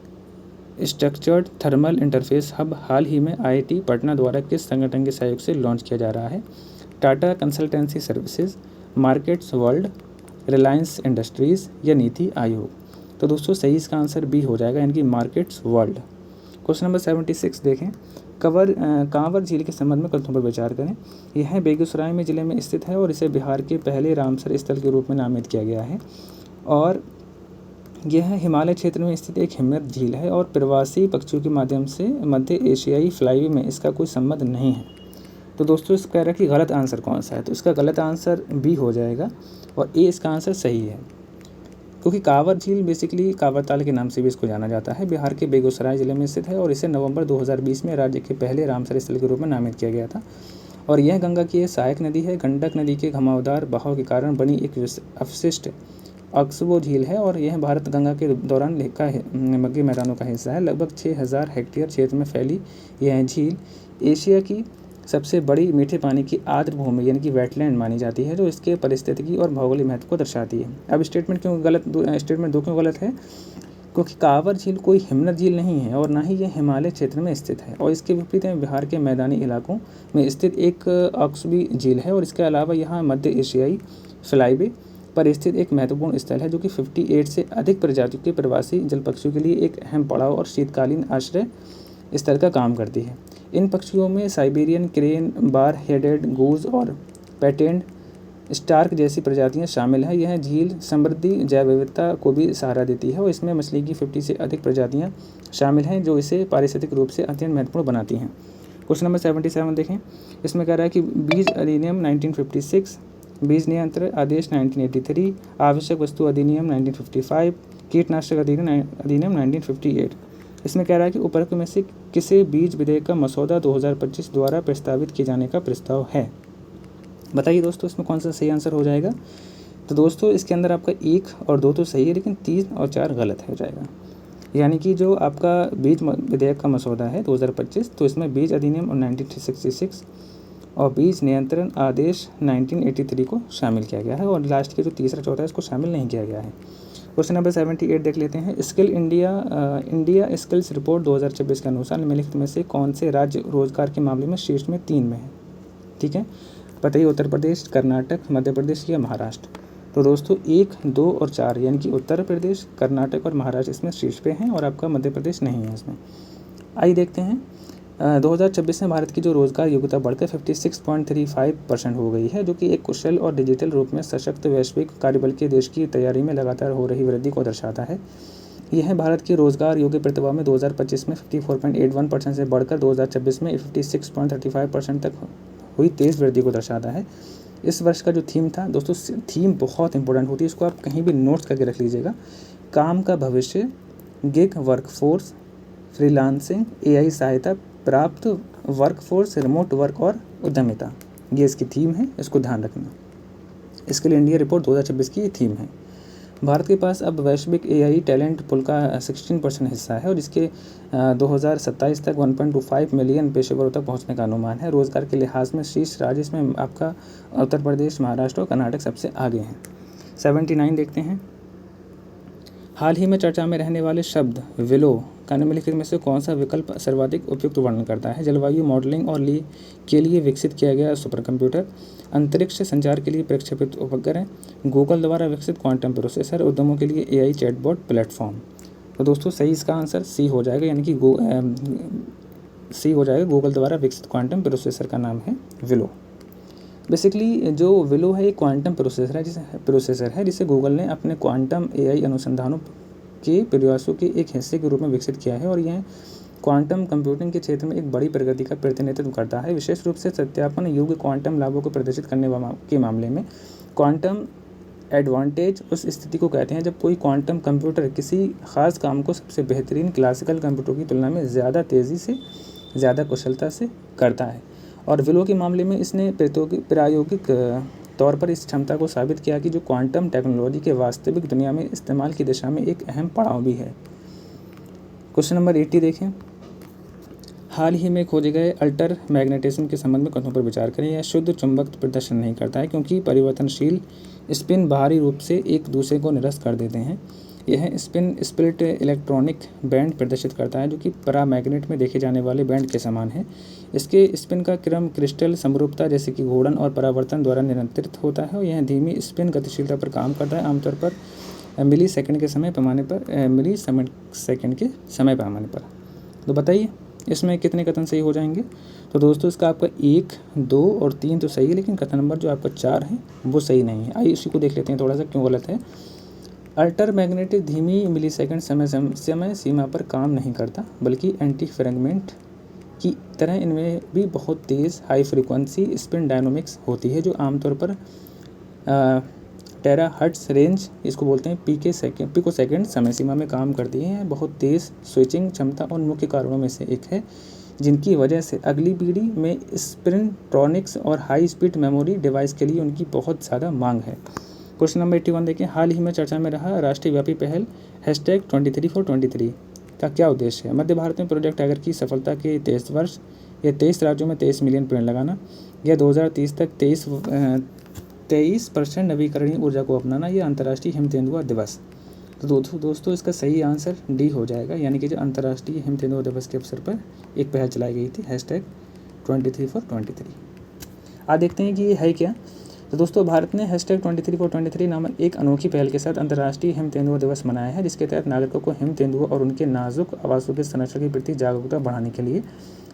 structured thermal interface hub हाल ही में IIT पटना द्वारा किस संगठन के सहयोग से लॉन्च किया जा रहा है। Tata consultancy services, markets world, Reliance industries या नीति आयोग। तो दोस्तों सही इसका आंसर B हो जाएगा, यानी कि मार्केट्स वर्ल्ड। क्वेश्चन नंबर 76 देखें। कांवर झील के संबंध में कथनों पर विचार करें। यह बेगूसराय में ज़िले में स्थित है और इसे बिहार के पहले रामसर स्थल के रूप में नामित किया गया है। और यह हिमालय क्षेत्र में स्थित एक हिमनद झील है और प्रवासी पक्षियों के माध्यम से मध्य एशियाई फ्लाईवे में इसका कोई संबंध नहीं है। तो दोस्तों इसका कह रहा है कि गलत आंसर कौन सा है, तो इसका गलत आंसर B हो जाएगा और A इसका आंसर सही है, क्योंकि कांवर झील बेसिकली कांवर ताल के नाम से भी इसको जाना जाता है। बिहार के बेगूसराय ज़िले में स्थित है और इसे नवंबर 2020 में राज्य के पहले रामसर स्थल के रूप में नामित किया गया था। और यह गंगा की सहायक नदी है। गंडक नदी के घुमावदार बहाव के कारण बनी एक अवशिष्ट अक्सबो झील है और यह भारत गंगा के दौरान मग्गी मैदानों का हिस्सा है। लगभग 6000 हेक्टेयर क्षेत्र में फैली यह झील एशिया की सबसे बड़ी मीठे पानी की आर्द्र भूमि यानी कि वेटलैंड मानी जाती है, जो इसके पारिस्थितिकी और भौगोलिक महत्व को दर्शाती है। अब स्टेटमेंट 2 क्यों गलत है, क्योंकि कांवर झील कोई हिमनद झील नहीं है और ना ही यह हिमालय क्षेत्र में स्थित है, और इसके विपरीत में बिहार के मैदानी इलाकों में स्थित एक अक्सबी झील है। और इसके अलावा यहाँ मध्य एशियाई फ्लाईवे पर स्थित एक महत्वपूर्ण स्थल है जो कि 58 से अधिक प्रजातियों के प्रवासी जल पक्षियों के लिए एक अहम पड़ाव और शीतकालीन आश्रय स्थल का काम करती है। इन पक्षियों में Siberian crane, bar headed goose और पैटेंड स्टार्क जैसी प्रजातियां शामिल हैं। यह झील समृद्धि जैव विविधता को भी सहारा देती है और इसमें मछली की 50 से अधिक प्रजातियां शामिल हैं जो इसे पारिस्थितिक रूप से अत्यंत महत्वपूर्ण बनाती हैं। क्वेश्चन नंबर 77 देखें। इसमें कह रहा है कि बीज अधिनियम 1956, बीज नियंत्रण आदेश 1983, आवश्यक वस्तु अधिनियम 1955, कीटनाशक अधिनियम 1958। इसमें कह रहा है कि उपरोक्त में से किसे बीज विधेयक का मसौदा 2025 द्वारा प्रस्तावित किए जाने का प्रस्ताव है। बताइए दोस्तों इसमें कौन सा सही आंसर हो जाएगा। तो दोस्तों इसके अंदर आपका 1 और 2 तो सही है, लेकिन 3 और 4 गलत हो जाएगा। यानी कि जो आपका बीज विधेयक का मसौदा है 2025, तो इसमें बीज अधिनियम 1966 और बीज नियंत्रण आदेश 1983 को शामिल किया गया है, और लास्ट के जो तीसरा चौथा है इसको शामिल नहीं किया गया है। क्वेश्चन नंबर 78 देख लेते हैं। स्किल इंडिया स्किल्स रिपोर्ट 2026 के अनुसार निम्नलिखित में से कौन से राज्य रोजगार के मामले में शीर्ष में 3 में है? ठीक है, बताइए, उत्तर प्रदेश, कर्नाटक, मध्य प्रदेश या महाराष्ट्र? तो दोस्तों 1, 2 और 4 यानी कि उत्तर प्रदेश, कर्नाटक और महाराष्ट्र इसमें शीर्ष पे हैं, और आपका मध्य प्रदेश नहीं है इसमें। आइए देखते हैं 2026 में भारत की जो रोजगार योग्यता बढ़कर 56.35% हो गई है, जो कि एक कुशल और डिजिटल रूप में सशक्त वैश्विक कार्यबल के देश की तैयारी में लगातार हो रही वृद्धि को दर्शाता है। यह भारत की रोजगार योग्य प्रतिभा में 2025 में 54.81% से बढ़कर 2026 में 56.35% तक हुई तेज़ वृद्धि को दर्शाता है। इस वर्ष का जो थीम था दोस्तों, थीम बहुत इंपॉर्टेंट होती है, इसको आप कहीं भी नोट्स करके रख लीजिएगा। काम का भविष्य, गिग वर्कफोर्स, फ्रीलांसिंग, एआई सहायता प्राप्त वर्कफोर्स, रिमोट वर्क और उद्यमिता, ये इसकी थीम है, इसको ध्यान रखना। स्किल इंडिया रिपोर्ट 2026 की ये थीम है। भारत के पास अब वैश्विक एआई टैलेंट पुल का 16% हिस्सा है, और इसके 2027 तक 1.25 मिलियन पेशेवरों तक पहुंचने का अनुमान है। रोजगार के लिहाज में शीर्ष राज्य इसमें आपका उत्तर प्रदेश, महाराष्ट्र और कर्नाटक सबसे आगे हैं। 79 देखते हैं। हाल ही में चर्चा में रहने वाले शब्द विलो का निम्नलिखित में से कौन सा विकल्प सर्वाधिक उपयुक्त वर्णन करता है? जलवायु मॉडलिंग और के लिए विकसित किया गया सुपर कंप्यूटर, अंतरिक्ष संचार के लिए प्रक्षेपित उपग्रह, गूगल द्वारा विकसित क्वांटम प्रोसेसर, उद्यमों के लिए एआई चैटबॉट प्लेटफॉर्म। तो दोस्तों सही इसका आंसर सी हो जाएगा, यानी कि सी हो जाएगा। गूगल द्वारा विकसित क्वांटम प्रोसेसर का नाम है विलो। बेसिकली जो विलो है एक क्वांटम प्रोसेसर है जिसे गूगल ने अपने क्वांटम एआई अनुसंधानों के प्रयासों के एक हिस्से के रूप में विकसित किया है, और यह क्वांटम कंप्यूटिंग के क्षेत्र में एक बड़ी प्रगति का प्रतिनिधित्व करता है। विशेष रूप से सत्यापन योग्य क्वांटम लाभों को प्रदर्शित करने के मामले में क्वांटम एडवांटेज उस स्थिति को कहते हैं जब कोई क्वांटम कंप्यूटर किसी खास काम को सबसे बेहतरीन क्लासिकल कंप्यूटर की तुलना में ज़्यादा तेज़ी से, ज़्यादा कुशलता से करता है। और विलो के मामले में इसने प्रायोगिक तौर पर इस क्षमता को साबित किया कि जो क्वांटम टेक्नोलॉजी के वास्तविक दुनिया में इस्तेमाल की दिशा में एक अहम पड़ाव भी है। क्वेश्चन नंबर 80 देखें। हाल ही में खोजे गए अल्टर मैग्नेटिज्म के संबंध में कथनों पर विचार करें। यह शुद्ध चुंबकत्व प्रदर्शन नहीं करता है, क्योंकि परिवर्तनशील स्पिन बाहरी रूप से एक दूसरे को निरस्त कर देते हैं। यह स्पिन स्प्लिट इलेक्ट्रॉनिक बैंड प्रदर्शित करता है, जो कि परामैग्नेट में देखे जाने वाले बैंड के समान है। इसके स्पिन का क्रम क्रिस्टल समरूपता जैसे कि घूर्णन और परावर्तन द्वारा नियंत्रित होता है, और यह धीमी स्पिन गतिशीलता पर काम करता है, आमतौर पर मिली सेकंड के समय पैमाने पर। तो बताइए इसमें कितने कथन सही हो जाएंगे? तो दोस्तों इसका आपका 1, 2 और 3 तो सही है, लेकिन कथन नंबर जो आपका 4 है वो सही नहीं है। आइए उसी को देख लेते हैं थोड़ा सा क्यों गलत है। अल्टर मैग्नेटिक धीमी मिलीसेकंड समय सीमा पर काम नहीं करता, बल्कि एंटी फ्रैगमेंट की तरह इनमें भी बहुत तेज़ हाई फ्रीक्वेंसी स्पिन डायनामिक्स होती है, जो आमतौर पर टेराहर्ट्ज़ रेंज, इसको बोलते हैं पिको सेकेंड समय सीमा में काम करती है। बहुत तेज़ स्विचिंग क्षमता उन मुख्य कारणों में से एक है जिनकी वजह से अगली पीढ़ी में स्पिनट्रॉनिक्स और हाई स्पीड मेमोरी डिवाइस के लिए उनकी बहुत ज़्यादा मांग है। क्वेश्चन नंबर 81 देखें। हाल ही में चर्चा में रहा राष्ट्रीय व्यापी पहल #23/23 का क्या उद्देश्य है? मध्य भारत में प्रोजेक्ट टाइगर की सफलता के 23 वर्ष, यह 23 राज्यों में 23 मिलियन पेड़ लगाना, यह 2030 तक 23% नवीकरणीय ऊर्जा को अपनाना, यह अंतर्राष्ट्रीय हिम तेंदुआ दिवस। तो दोस्तों इसका सही आंसर डी हो जाएगा, यानी कि जो अंतर्राष्ट्रीय हिम तेंदुआ दिवस के अवसर पर एक पहल चलाई गई थी #23/23। आज देखते हैं कि ये है क्या। तो दोस्तों भारत ने #23/23 नामक एक अनोखी पहल के साथ अंतर्राष्ट्रीय हिम तेंदुआ दिवस मनाया है, जिसके तहत नागरिकों को हिम तेंदुआ और उनके नाजुक आवासों के संरक्षण के प्रति जागरूकता बढ़ाने के लिए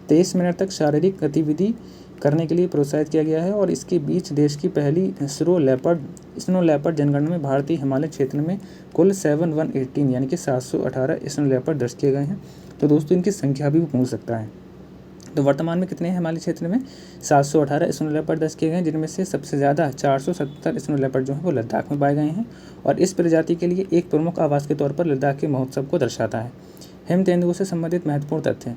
23 मिनट तक शारीरिक गतिविधि करने के लिए प्रोत्साहित किया गया है। और इसके बीच देश की पहली स्नो लेपर्ड जनगणना में भारतीय हिमालय क्षेत्र में कुल 7118 यानी कि 718 स्नो लेपर्ड दर्ज किए गए हैं। तो दोस्तों इनकी संख्या भी पूछ सकता है। तो वर्तमान में कितने हैं हिमालय क्षेत्र में? 718 स्नो लेपर्ड दर्ज किए गए हैं, जिनमें से सबसे ज़्यादा 470 स्नो लेपर्ड जो है वो लद्दाख में पाए गए हैं, और इस प्रजाति के लिए एक प्रमुख आवास के तौर पर लद्दाख के महोत्सव को दर्शाता है। हिम तेंदुओं से संबंधित महत्वपूर्ण तथ्य।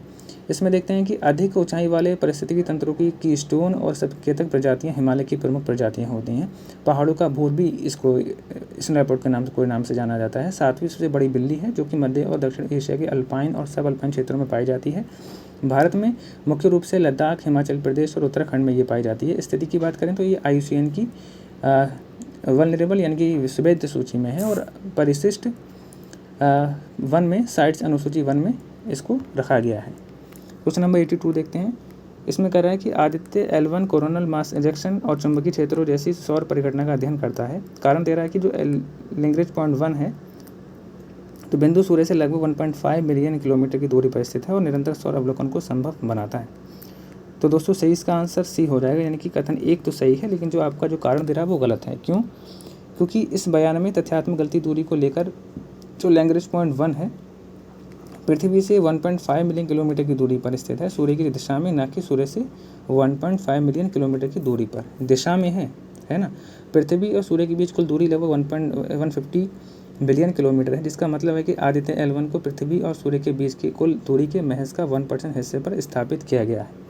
इसमें देखते हैं कि अधिक ऊंचाई वाले पारिस्थितिकी तंत्रों की कीस्टोन और संकेतक प्रजातियां हिमालय की प्रमुख प्रजातियां होती हैं। पहाड़ों का भूर भी इसको स्नैपवर्ड के नाम से जाना जाता है। सातवीं सबसे बड़ी बिल्ली है जो कि मध्य और दक्षिण एशिया के अल्पाइन और सब अल्पाइन क्षेत्रों में पाई जाती है। भारत में मुख्य रूप से लद्दाख, हिमाचल प्रदेश और उत्तराखंड में ये पाई जाती है। स्थिति की बात करें तो ये IUCN की वल्नरेबल यानी कि विश्वविद सूची में है और परिशिष्ट वन में साइट्स अनुसूची वन में इसको रखा गया है। क्वेश्चन नंबर 82 देखते हैं। इसमें कह रहा है कि Aditya L1 coronal mass ejection और चुंबकीय क्षेत्रों जैसी सौर परिघटना का अध्ययन करता है। कारण दे रहा है कि जो लैग्रेंज पॉइंट 1 है तो बिंदु सूर्य से लगभग 1.5 मिलियन किलोमीटर की दूरी पर स्थित है और निरंतर सौर अवलोकन को संभव बनाता है। तो दोस्तों सही इसका आंसर सी हो जाएगा, यानी कि कथन एक तो सही है लेकिन जो आपका जो कारण दे रहा है वो गलत है। क्यों? क्योंकि इस बयान में तथ्यात्मक गलती दूरी को लेकर जो लैग्रेंज पॉइंट 1 है पृथ्वी से 1.5 मिलियन किलोमीटर की दूरी पर स्थित है, सूर्य की दिशा में, ना कि सूर्य से 1.5 मिलियन किलोमीटर की दूरी पर, दिशा में है ना। पृथ्वी और सूर्य के बीच कुल दूरी लगभग 150 बिलियन किलोमीटर है, जिसका मतलब है कि आदित्य L1 को पृथ्वी और सूर्य के बीच की कुल दूरी के महज का 1% हिस्से पर स्थापित किया गया है।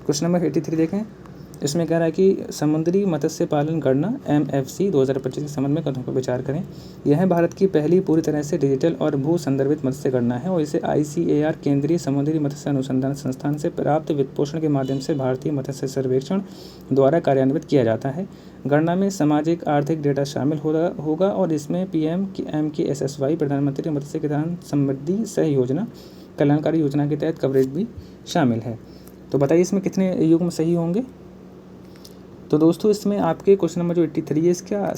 क्वेश्चन नंबर 83 देखें। इसमें कह रहा है कि समुद्री मत्स्य पालन गणना MFC 2025 के संबंध में कथनों पर विचार करें। यह भारत की पहली पूरी तरह से डिजिटल और भू संदर्भित मत्स्य गणना है और इसे ICAR केंद्रीय समुद्री मत्स्य अनुसंधान संस्थान से प्राप्त वित्तपोषण के माध्यम से भारतीय मत्स्य सर्वेक्षण द्वारा कार्यान्वित किया जाता है। गणना में सामाजिक आर्थिक डेटा शामिल होगा और इसमें PMKSSY प्रधानमंत्री मत्स्य किसान समृद्धि सह योजना कल्याणकारी योजना के तहत कवरेज भी शामिल है। तो बताइए इसमें कितने युग्म सही होंगे? तो दोस्तों इसमें आपके क्वेश्चन नंबर जो 83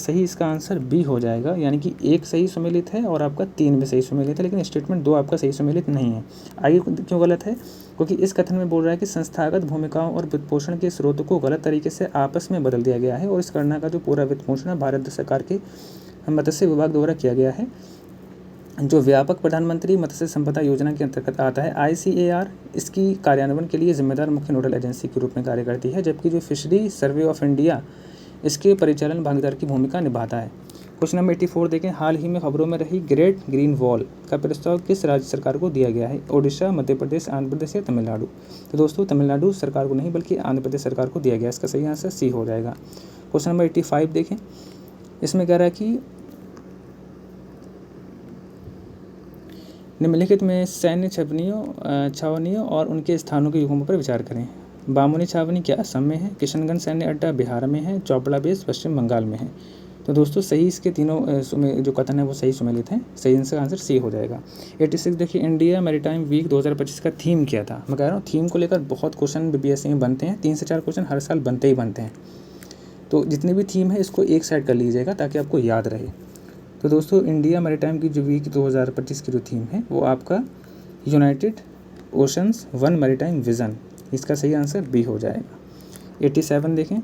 है इसका आंसर बी हो जाएगा, यानी कि एक सही सुमेलित है और आपका 3 भी सही सुमेलित है, लेकिन स्टेटमेंट 2 आपका सही सुमेलित नहीं है। आगे क्यों गलत है? क्योंकि इस कथन में बोल रहा है कि संस्थागत भूमिकाओं और वित्तपोषण के स्रोतों को गलत तरीके से आपस में बदल दिया गया है और इस गणना का जो पूरा वित्तपोषण है भारत सरकार के मत्स्य विभाग द्वारा किया गया है, जो व्यापक प्रधानमंत्री मत्स्य संपदा योजना के अंतर्गत आता है। ICAR इसकी कार्यान्वयन के लिए जिम्मेदार मुख्य नोडल एजेंसी के रूप में कार्य करती है, जबकि जो फिशरी सर्वे ऑफ इंडिया इसके परिचालन भागीदार की भूमिका निभाता है। क्वेश्चन नंबर 84 देखें। हाल ही में खबरों में रही ग्रेट ग्रीन वॉल का प्रस्ताव किस राज्य सरकार को दिया गया है? ओडिशा, मध्य प्रदेश, आंध्र प्रदेश या तमिलनाडु? तो दोस्तों तमिलनाडु सरकार को नहीं बल्कि आंध्र प्रदेश सरकार को दिया गया। इसका सही आंसर सी हो जाएगा। क्वेश्चन नंबर 85 देखें। इसमें कह रहा है कि निम्नलिखित में सैन्य छावनियों और उनके स्थानों के युग्मों पर विचार करें। बामुनी छावनी क्या असम में है? किशनगंज सैन्य अड्डा बिहार में है? चौपड़ा बेस पश्चिम बंगाल में है? तो दोस्तों सही इसके तीनों जो कथन है वो सही सुमेलित हैं। सही इसका आंसर सी हो जाएगा। 86 देखिए। इंडिया मैरीटाइम वीक 2025 का थीम क्या था? मैं कह रहा हूँ थीम को लेकर बहुत क्वेश्चन BPSC में बनते हैं, 3 से 4 क्वेश्चन हर साल बनते ही बनते हैं। तो जितने भी थीम है इसको एक साइड कर लीजिएगा ताकि आपको याद रहे। तो दोस्तों इंडिया मैरीटाइम की जो वीक 2025 की जो थीम है वो आपका United oceans one maritime vision, इसका सही आंसर बी हो जाएगा। 87 देखें।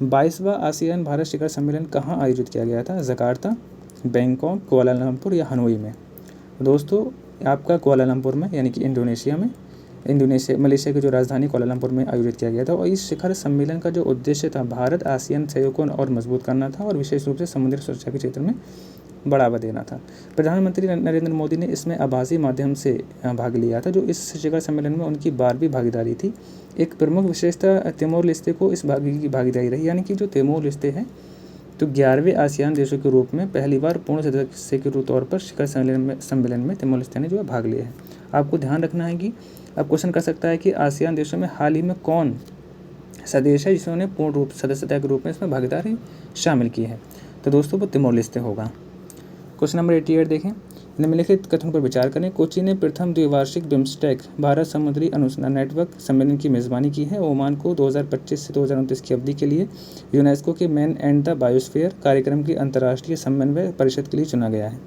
22वां आसियान भारत शिखर सम्मेलन कहाँ आयोजित किया गया था? जकार्ता, बैंकॉक, कुआलालंपुर या हनोई में? दोस्तों आपका कुआलालंपुर में, यानी कि मलेशिया की जो राजधानी कुआलालंपुर में आयोजित किया गया था। और इस शिखर सम्मेलन का जो उद्देश्य था भारत आसियान सहयोग को और मजबूत करना था और विशेष रूप से समुद्री सुरक्षा के क्षेत्र में बढ़ावा देना था। प्रधानमंत्री नरेंद्र मोदी ने इसमें आभासी माध्यम से भाग लिया था, जो इस शिखर सम्मेलन में उनकी 12वीं भागीदारी थी। एक प्रमुख विशेषता तिमोर लेस्ते को इस की भागीदारी रही, यानी कि जो तिमोर लेस्ते है तो 11वें आसियान देशों के रूप में पहली बार पूर्ण सदस्य के तौर पर शिखर सम्मेलन में तिमोर लेस्ते ने जो है भाग लिया है। आपको ध्यान रखना है कि अब क्वेश्चन कर सकता है कि आसियान देशों में हाल ही में कौन सा देश है जिसने पूर्ण रूप सदस्यता के रूप में इसमें भागीदारी शामिल की है? तो दोस्तों वो तिमोर लेस्ते होगा। क्वेश्चन नंबर 88 देखें। निम्नलिखित कथन पर विचार करें। कोची ने प्रथम द्विवार्षिक बिम्स्टेक भारत समुद्री अनुसंधान नेटवर्क सम्मेलन की मेज़बानी की है। ओमान को 2025 से 2029 की अवधि के लिए यूनेस्को के मैन एंड द बायोस्फीयर कार्यक्रम की अंतर्राष्ट्रीय समन्वय परिषद के लिए चुना गया है।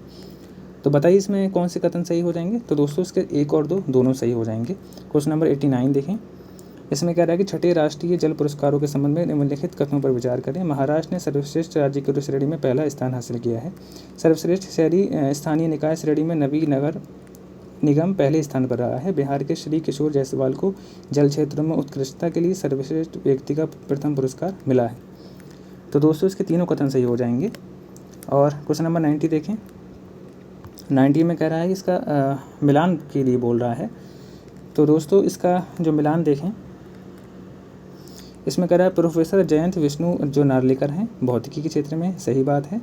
तो बताइए इसमें कौन से कथन सही हो जाएंगे? तो दोस्तों इसके 1 और 2 दोनों सही हो जाएंगे। क्वेश्चन नंबर 89 देखें। इसमें कह रहा है कि 6ठे राष्ट्रीय जल पुरस्कारों के संबंध में निम्नलिखित कथनों पर विचार करें। महाराष्ट्र ने सर्वश्रेष्ठ राज्य की श्रेणी में पहला स्थान हासिल किया है। सर्वश्रेष्ठ शहरी स्थानीय निकाय श्रेणी में नवी नगर निगम पहले स्थान पर रहा है। बिहार के श्री किशोर जायसवाल को जल क्षेत्रों में उत्कृष्टता के लिए सर्वश्रेष्ठ व्यक्ति का प्रथम पुरस्कार मिला है। तो दोस्तों इसके तीनों कथन सही हो जाएंगे। और क्वेश्चन नंबर 90 देखें। 90 में कह रहा है कि इसका मिलान के लिए बोल रहा है तो दोस्तों इसका जो मिलान देखें, इसमें कह रहा है प्रोफेसर जयंत विष्णु जो नार्लिकर हैं भौतिकी के क्षेत्र में, सही बात है।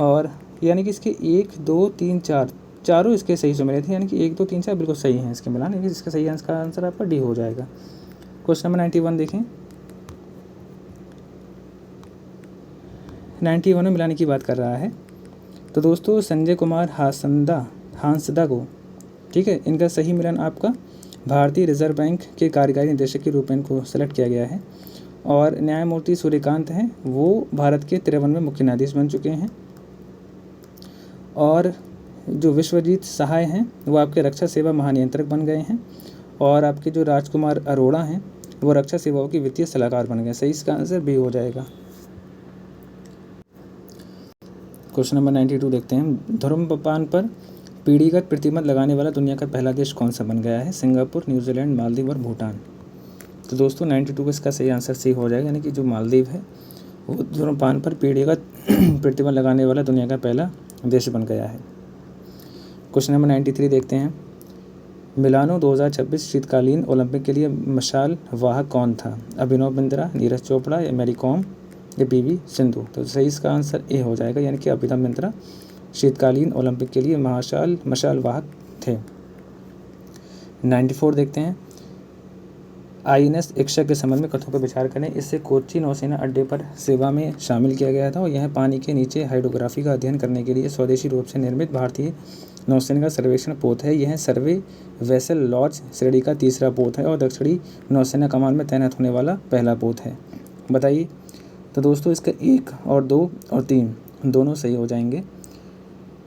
और यानी कि इसके 1 2 3 4 चारों इसके सही जो मिले थे, यानी कि 1 2 3 4 बिल्कुल सही हैं इसके मिलान, यानी कि इसका सही आंसर आपका डी हो जाएगा। क्वेश्चन नंबर 91 देखें। 91 में मिलाने की बात कर रहा है। तो दोस्तों संजय कुमार हांसदा को, ठीक है, इनका सही मिलान आपका भारतीय रिजर्व बैंक के कार्यकारी निदेशक के रूप में इनको सेलेक्ट किया गया है। और न्यायमूर्ति सूर्यकांत हैं, वो भारत के 53वें मुख्य न्यायाधीश बन चुके हैं। और जो विश्वजीत सहाय हैं वो आपके रक्षा सेवा महानियंत्रक बन गए हैं। और आपके जो राजकुमार अरोड़ा हैं वो रक्षा सेवाओं की वित्तीय सलाहकार बन गए। सही इसका आंसर बी हो जाएगा। क्वेश्चन नंबर 92 देखते हैं। धूम्रपान पर पीढ़ीगत प्रतिबंध लगाने वाला दुनिया का पहला देश कौन सा बन गया है? सिंगापुर, न्यूजीलैंड, मालदीव और भूटान। तो दोस्तों 92 का इसका सही आंसर सी हो जाएगा, यानी कि जो मालदीव है वो धूम्रपान पर पीढ़ीगत प्रतिबंध लगाने वाला दुनिया का पहला देश बन गया है। क्वेश्चन नंबर 93 देखते हैं। मिलानो 2026 शीतकालीन ओलंपिक के लिए मशाल वाहक कौन था? अभिनव बिंद्रा, नीरज चोपड़ा या मैरी कॉम या पीवी सिंधु। तो सही इसका आंसर ए हो जाएगा, यानी कि अभिनव बिंद्रा शीतकालीन ओलंपिक के लिए मशाल वाहक थे। 94 देखते हैं। INS इक्ष्या के संबंध में कथनों पर विचार करें। इससे कोच्चि नौसेना अड्डे पर सेवा में शामिल किया गया था और यह पानी के नीचे हाइड्रोग्राफी का अध्ययन करने के लिए स्वदेशी रूप से निर्मित भारतीय नौसेना का सर्वेक्षण पोत है। यह सर्वे वेसल लॉन्च श्रेणी का तीसरा पोत है और दक्षिणी नौसेना कमान में तैनात होने वाला पहला पोत है। बताइए। तो दोस्तों इसका 1 और 2 और 3 दोनों सही हो जाएंगे।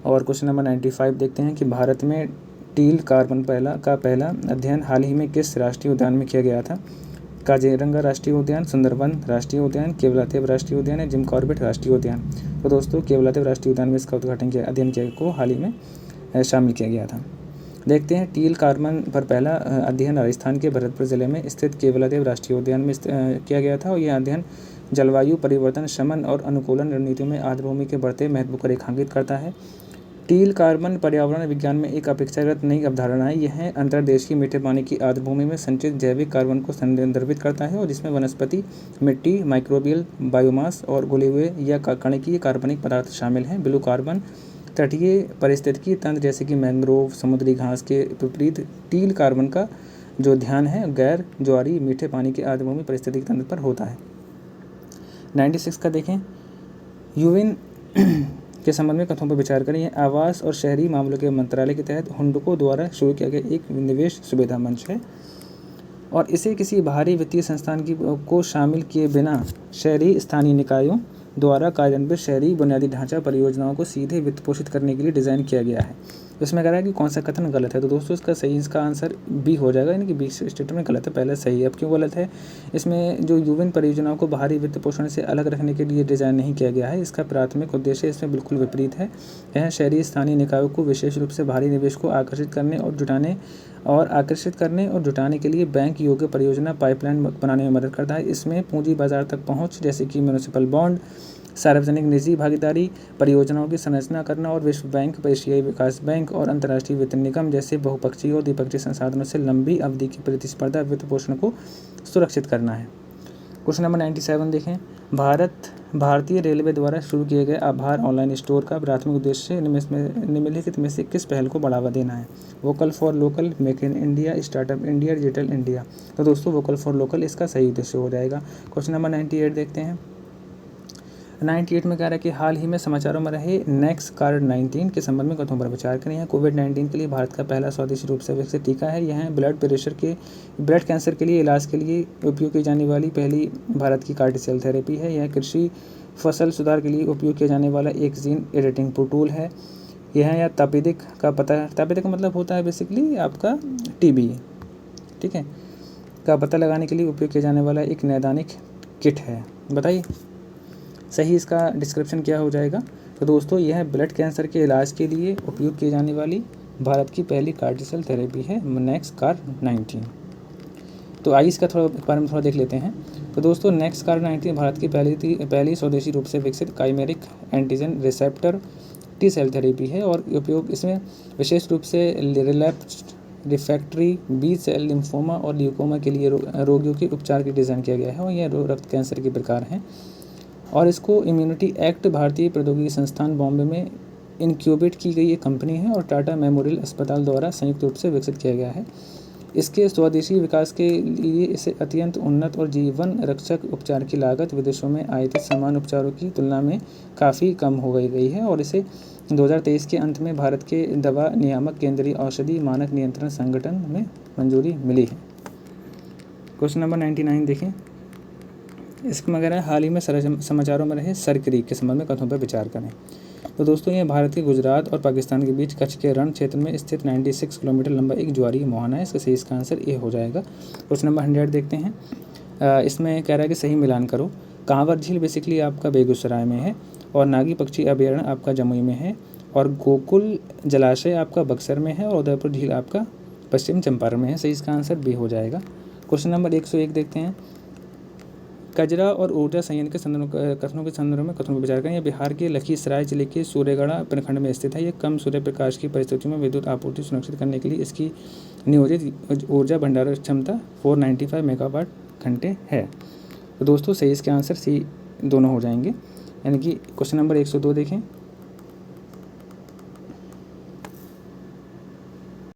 और क्वेश्चन नंबर 95 देखते हैं कि भारत में टील कार्बन का पहला अध्ययन हाल ही में किस राष्ट्रीय उद्यान में किया गया था? काजीरंगा राष्ट्रीय उद्यान, सुंदरबन राष्ट्रीय उद्यान, केवलादेव राष्ट्रीय उद्यान या जिम कॉर्बेट राष्ट्रीय उद्यान। तो दोस्तों केवलादेव राष्ट्रीय उद्यान में इसका अध्ययन को हाल ही में शामिल किया गया था। देखते हैं। टील कार्बन पर पहला अध्ययन राजस्थान के भरतपुर जिले में स्थित केवलादेव राष्ट्रीय उद्यान में किया गया था और यह अध्ययन जलवायु परिवर्तन, शमन और अनुकूलन रणनीतियों में आर्द्रभूमि के बढ़ते महत्व को रेखांकित करता है। टील कार्बन पर्यावरण विज्ञान में एक अपेक्षाकृत नई अवधारणा है। यह अंतर्देशीय मीठे पानी की आर्द्रभूमि में संचित जैविक कार्बन को संदर्भित करता है और जिसमें वनस्पति, मिट्टी, माइक्रोबियल, बायोमास और घुले हुए या कणकीय कार्बनिक पदार्थ शामिल हैं। ब्लू कार्बन तटीय पारिस्थितिकी तंत्र जैसे कि मैंग्रोव, समुद्री घास के विपरीत टील कार्बन का जो ध्यान है गैर ज्वारी मीठे पानी के आर्द्रभूमि पारिस्थितिकी तंत्र पर होता है। 96 का देखें। यूएन के संबंध में कथनों पर विचार करें। यह आवास और शहरी मामलों के मंत्रालय के तहत हुंडको द्वारा शुरू किया गया एक निवेश सुविधा मंच है और इसे किसी बाहरी वित्तीय संस्थान को शामिल किए बिना शहरी स्थानीय निकायों द्वारा कार्यान्वित शहरी बुनियादी ढांचा परियोजनाओं को सीधे वित्त पोषित करने के लिए डिज़ाइन किया गया है। इसमें कह रहा है कि कौन सा कथन गलत है? तो दोस्तों इसका आंसर बी हो जाएगा, यानी कि बी स्टेटमेंट गलत है, पहले सही है। अब क्यों गलत है? इसमें जो यूएन परियोजनाओं को बाहरी वित्त पोषण से अलग रखने के लिए डिज़ाइन नहीं किया गया है। इसका प्राथमिक उद्देश्य इसमें बिल्कुल विपरीत है। यह शहरी स्थानीय निकायों को विशेष रूप से बाहरी निवेश को आकर्षित करने और जुटाने के लिए बैंक योग्य परियोजना पाइपलाइन बनाने में मदद करता है। इसमें पूंजी बाजार तक पहुँच जैसे कि म्यूनिसिपल बॉन्ड, सार्वजनिक निजी भागीदारी, परियोजनाओं की संरचना करना और विश्व बैंक, एशियाई विकास बैंक और अंतर्राष्ट्रीय वित्त निगम जैसे बहुपक्षीय और द्विपक्षीय संसाधनों से लंबी अवधि की प्रतिस्पर्धा वित्त पोषण को सुरक्षित करना है। क्वेश्चन नंबर 97 देखें। भारतीय रेलवे द्वारा शुरू किए गए आभार ऑनलाइन स्टोर का प्राथमिक उद्देश्य निम्नलिखित में से किस पहल को बढ़ावा देना है? Vocal for local, make in India, startup India, digital India. तो दोस्तों वोकल फॉर लोकल इसका सही उद्देश्य हो जाएगा। क्वेश्चन नंबर 98 देखते हैं। 98 में कह रहा है कि हाल ही में समाचारों में रहे NexGard-19 के संबंध में कथनों पर विचार करें। यह कोविड-19 के लिए भारत का पहला स्वदेशी रूप से विकसित टीका है। यह ब्लड कैंसर के लिए इलाज के लिए उपयोग की जाने वाली पहली भारत की कार्टी सेल थेरेपी है। यह कृषि फसल सुधार के लिए उपयोग किया जाने वाला एक जीन एडिटिंग टूल है। यह तपेदिक का मतलब होता है बेसिकली आपका TB, ठीक है, का पता लगाने के लिए उपयोग किया जाने वाला एक नैदानिक किट है। बताइए सही इसका डिस्क्रिप्शन क्या हो जाएगा? तो दोस्तों यह ब्लड कैंसर के इलाज के लिए उपयोग की जाने वाली भारत की पहली कार्टी सेल थेरेपी है, NexGard-19। तो आइए इसका बारे में थोड़ा देख लेते हैं। तो दोस्तों NexGard-19 भारत की पहली स्वदेशी रूप से विकसित chimeric antigen receptor T cell therapy है और उपयोग इसमें विशेष रूप से रिफ्रैक्टरी बी सेल लिम्फोमा और ल्यूकोमा के लिए रोगियों के उपचार के डिज़ाइन किया गया है और यह रक्त कैंसर के प्रकार हैं। और इसको इम्यूनिटी एक्ट भारतीय प्रौद्योगिकी संस्थान बॉम्बे में इनक्यूबेट की गई एक कंपनी है और टाटा मेमोरियल अस्पताल द्वारा संयुक्त रूप से विकसित किया गया है। इसके स्वदेशी विकास के लिए इसे अत्यंत उन्नत और जीवन रक्षक उपचार की लागत विदेशों में आयातित समान उपचारों की तुलना में काफ़ी कम हो गई है और इसे 2023 के अंत में भारत के दवा नियामक केंद्रीय औषधि मानक नियंत्रण संगठन में मंजूरी मिली है। क्वेश्चन नंबर 99 देखें। इसमें वगैरह हाल ही में समाचारों में रहे सरकरी के संबंध में कथनों पर विचार करें। तो दोस्तों ये भारत के गुजरात और पाकिस्तान के बीच कच्छ के रण क्षेत्र में स्थित 96 किलोमीटर लंबा एक ज्वारीय मुहाना है। इसका सही इसका आंसर ए हो जाएगा। क्वेश्चन नंबर 100 देखते हैं। इसमें कह रहा है कि सही मिलान करो। कांवर झील बेसिकली आपका बेगूसराय में है और नागी पक्षी अभयारण्य आपका जमुई में है और गोकुल जलाशय आपका बक्सर में है और उदयपुर झील आपका पश्चिम चंपारण में है। सही इसका आंसर बी हो जाएगा। क्वेश्चन नंबर 101 देखते हैं। कजरा और ऊर्जा संयंत्र के कथनों के संदर्भ में कथनों पर विचार करें। यह बिहार के लखीसराय जिले के सूर्यगढ़ा प्रखंड में स्थित है। यह कम सूर्य प्रकाश की परिस्थितियों में विद्युत आपूर्ति सुनिश्चित करने के लिए इसकी नियोजित ऊर्जा भंडारण क्षमता 495 मेगावाट घंटे है। तो दोस्तों सही इसके आंसर सी दोनों हो जाएंगे। यानी कि क्वेश्चन नंबर 102 देखें।